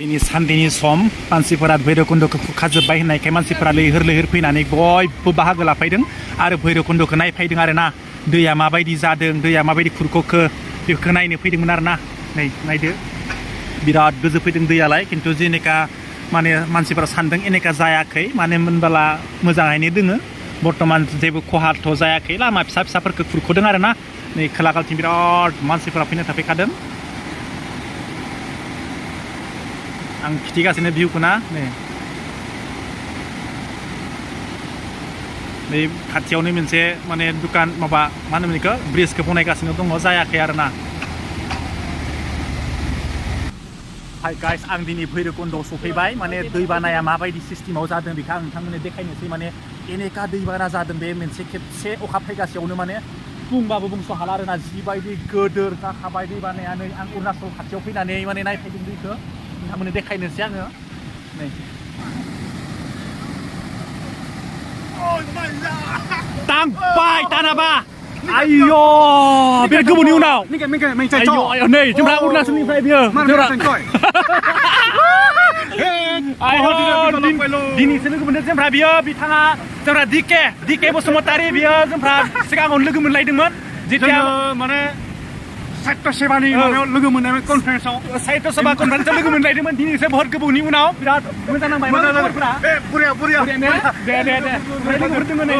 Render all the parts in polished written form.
दिनै सानदेनि सम मानसिफोरा भैरबकुन्द'खौ खुरखाजोब्बाय होननायखाय मानसिफोरा लैहोर लैहोर फैनानै बयबो बाहागो लाफैदों आरो भैरबकुन्द'खौ नायफैदों आरो ना दैया माबायदि जादों दैया माबायदि खुरख'खो बेखौ नायनो फैदोंमोन आरो ना नै नायदो बिराद गोजौ फैदों दैयालाय खिन्थु जेनेका माने मानसिफोरा सानदों एनेका जायाखै माने मोनबोला मोजाङैनो दोङो बर्तमान जेबो खहाथ' जायाखै लामा फिसा फिसाफोरखौ खुरख'दों आरो ना नै खोलागालथिं बिराद मानसिफोरा फैनो थाफैखादों आं खिथिगासिनो भिउखौ ना नै खाथियावनो मोनसे माने दुकान माबा मा होनोमोन बेखौ ब्रिजखौ बनायगासिनो दङ जायाखै आरो ना हाय गाइस आं दिनै भैरबकुन्द'आव सफैबाय माने दैबानाया माबायदि सिस्टेमाव जादों बेखौ आं नोंथांमोननो देखायनोसै माने एनेका दैबाना जादों बे मोनसे खेबसे अखा फैगासेयावनो माने बुंबाबो बुंस' हाला आरोना जिबायदि गोदोर जाखाबाय दैबानाया नै आं अरुणाचल खाथियाव फैनानै माने नायफैदों दैखौ नोंथांमोननो देखायनोसै आङो नै थांबाय दानाबा आयौ बे गोबावनि उनाव आयौ नै जोंहा अरुणाचलनिफ्राय बियो दिनैसो लोगो मोनदों जोंहा बियो बिथाङा जोंहा डिके बसुमतारी बियो जोंहा सिगाङावनो लोगो मोनलायदोंमोन जेथिया माने साहित्य सेबानि माबायाव लोगो मोननाय कनफारेन्सआव साहित्य सभा कनफारेन्सआव लोगो मोनलायदोंमोन दिनैसो बहुत गोबावनि उनाव बिराद मोजां नांबाय खबरफोरा बुरिया दे लोगोफोरदोंमोन नै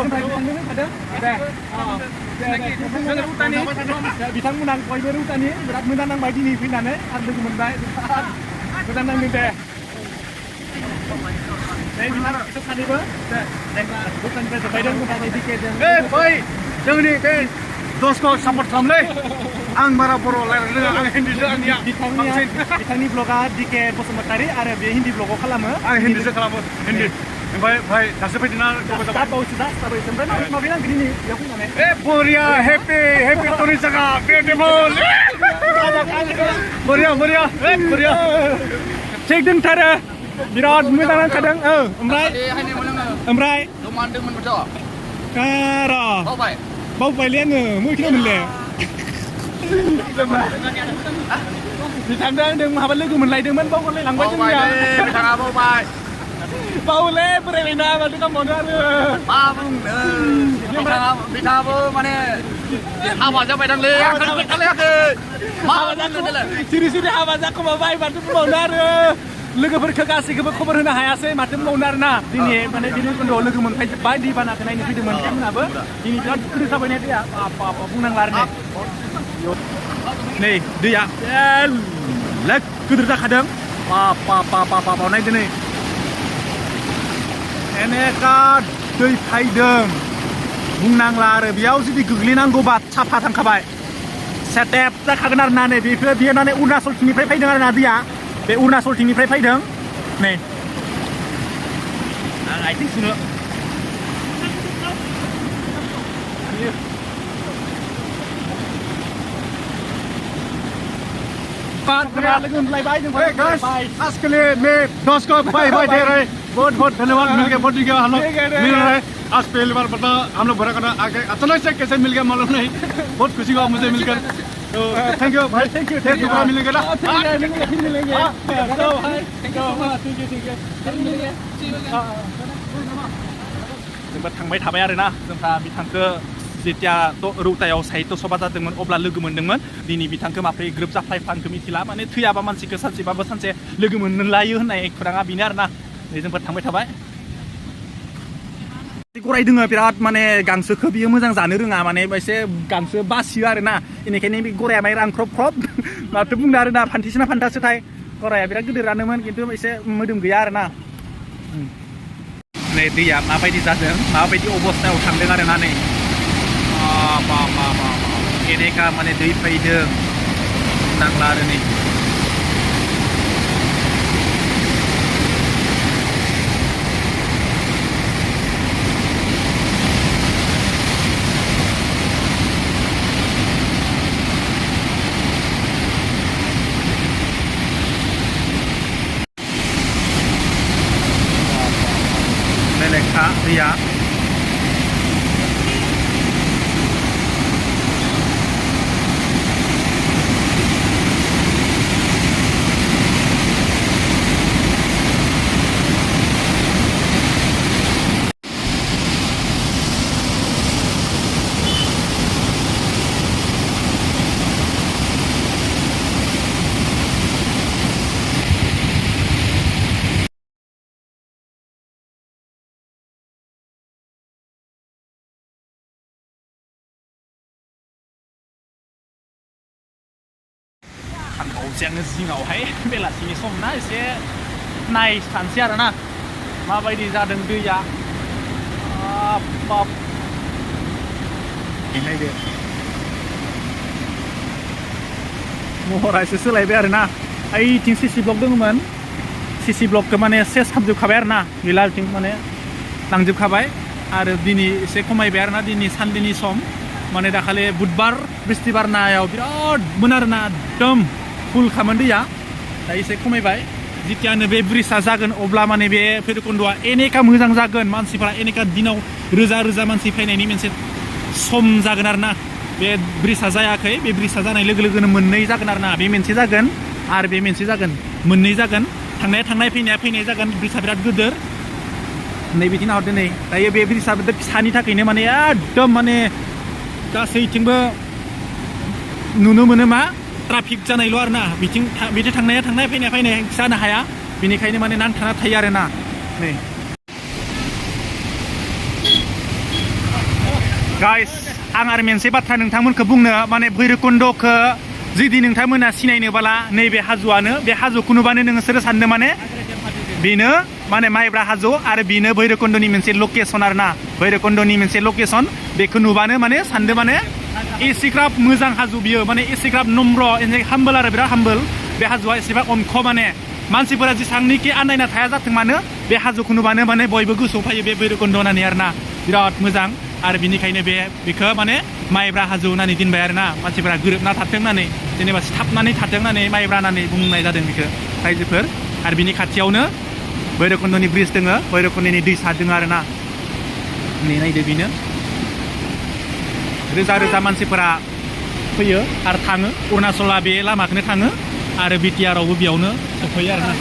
बिथांमोना बयबो रुटानि बिराद मोजां नांबाय दिनै फैनानै आरो लोगो मोनबाय मोजां नांदों दे सानैबो दखाननिफ्राय जोबबायदों जोंनि बे दसखौ सापर्ट खालामलै आं बारा बर' रायज्लायनो रोङा आं हिन्दीसो आंनिया बिथांनि ब्लगा डिके बसुमतारी आरो बे हिन्दी ब्लगाव खालामो आं हिन्दीसो खालामो हिन्दी ओमफ्राय भाई दासो फैदोंना बरिया हेपि टनि जागा बिउटिफुल बरिया थिग दंथारो बिराद मोजां नांखादों ओमफ्राय बावबायलै आङो मैखिना मोनले बिथांजों आंजों माबा लोगो मोनलायदोंमोन बावगारलायलांबाय बिथाङा बावले बोरायबायना माथो खालामबावनो आरो बिथाङाबो माने हाबा जाबाय दांलै सिरि सिरि हाबा जाखोमाबाय माथो बुंबावनो आरो लोगोफोरखौ गासैखौबो खबर होनो हायासै माथो बुंबावनो आरोना दिनै माने भैरबकुन्द'आव लोगो मोनफैजोब्बाय दैबानाखौ नायनो फैदोंमोन बिथांमोनाबो दिनै बिराद गिदिर जाबाय दैया बुंनांला आरो नै दैया गिदिर जाखादों नायदो नै एनेका दै फैदों बुंनांला आरो बेयाव जुदि गोग्लैनांगौबा साफा थांखाबाय सेटेप जाखागोन आरो ना नै बेयो माने अरुणाचलथिंनिफ्राय फैदों आरो ना दैया बे अरुणाचलथिंनिफ्राय फैदों नै आं आथिं सुनो लोगो मोनलायबाय आज के लिए मैं 10 को बाय दे रहे बहुत धन्यवाद मिल गया बहुत हम लोग मिल रहे आज पहली बार पता हम लोग भरा करना आगे अचानक से कैसे मिल गया मालूम नहीं बहुत खुशी हुआ मुझे मिलकर तो thank you Bhai thank you दोबारा मिलेंगे ना मिलेंगे जोंबो थांबाय थाबाय आरोना जोंहा बिथांखौ जेथिया रौतायाव साहित्य सभा जादोंमोन अब्ला लोगो मोनदोंमोन दिनै बिथांखौ माब्रै ग्रोब जाफ्लायफ्लांखो मिथिला माने थैयाबा मानसिखौ सानसेबाबो सानसे लोगो मोनलायो होननाय खौराङा बेनो आरोना नै जोंफोर थांबाय थाबाय गराय दङ बिराद माने गांसोखौ बियो मोजां जानो रोङा माने एसे गांसो बासियो आरोना बेनिखायनो बे गराया माय रांख्रब माथो बुंदों आरोना फान्थिसोना फान्थासोथाय गराया बिराद गिदिरानोमोन खिन्थु एसे मोदोम गैया आरोना नै दैया माबायदि जादों माबायदि अबस्थायाव थांदों आरोना नै एनेका माने दै फैदों नांला आरो नै लेखा दैया दसे आङो जिङावहाय बेलासिनि सम ना एसे नायसानसै आरोना माबायदि जादों दैया बाब नायदो महरा एसे सोलायबाय आरोना ओइथिं सिसि ब्लक दङमोन सिसि ब्लकखौ माने सेस खालामजोबखाबाय आरोना गैला बिथिं माने लांजोबखाबाय आरो दिनै एसे खमायबाय आरोना दिनै सानदेनि सम माने दाखालि बुधबार बिस्थिबार नायाव बिरादमोन आरोना एकदम फुल खामोन दैया दा एसे खमायबाय जितियानो बे ब्रिजआ जागोन अब्ला माने बे भैरबकुन्द'आ एनेका मोजां जागोन मानसिफोरा एनेका दिनाव रोजा रोजा मानसि फैनायनि मोनसे सम जागोन आरोना बे ब्रिजआ जायाखै बे ब्रिजआ जानाय लोगो लोगोनो मोननै जागोन आरोना बे मोनसे जागोन आरो बे मोनसे जागोन मोननै जागोन थांनाय फैनाया जागोन ब्रिजआ बिराद गिदिर नै बिथिं नाहरदो नै दायो बे ब्रिजआ फिसानि थाखायनो माने एकदम माने गासैथिंबो नुनो मोनो मा ट्राफिक जानायल' आरोना बिथिं थांनाया फैनाया जानो हाया बेनिखायनो माने नांथाना थायो आरोना नै गाइस आं आरो मोनसे बाथ्रा नोंथांमोनखौ बुंनो माने भैरबकुन्द'खौ जुदि नोंथांमोना सिनायनोबाला नैबे हाजोआनो बे हाजोखौ नुबानो नोंसोरो साननो माने बेनो माने माइब्रा हाजो आरो बेनो भैरबकुन्द'नि मोनसे लकेसन आरोना भैरबकुन्द'नि मोनसे लकेसन बेखौ नुबानो माने सानदो माने एसेग्राब मोजां हाजो बियो माने एसेग्राब नम्र हाम्बल आरो बिराद हाम्बल बे हाजोआ एसेबां अनख माने मानसिफोरा जेसांनिखि आन्दायना थाया जाथों मानो बे हाजोखौ नुबानो माने बयबो गोसोआव फैयो बे भैरबकुन्द' होननानै आरोना बिराद मोजां आरो बिनिखायनो बेखौ माने माइब्रा हाजो होननानै दोनबाय आरोना मानसिफोरा गोरोबना थाथों होननानै जेनेबा सिथाबनानै थाथों होननानै माइब्रा होननानै बुंनाय जादों बेखौ रायजोफोर आरो बिनि खाथियावनो भैरबकुन्द'नि ब्रिज दङ भैरबकुन्द'नि दैसा दङ आरोना नायदो बेनो रोजा रोजा मानसिफोरा फैयो आरो थाङो अरुणाचला बे लामाखौनो थाङो आरो बिटिआरावबो बेयावनो सफैयो आरोना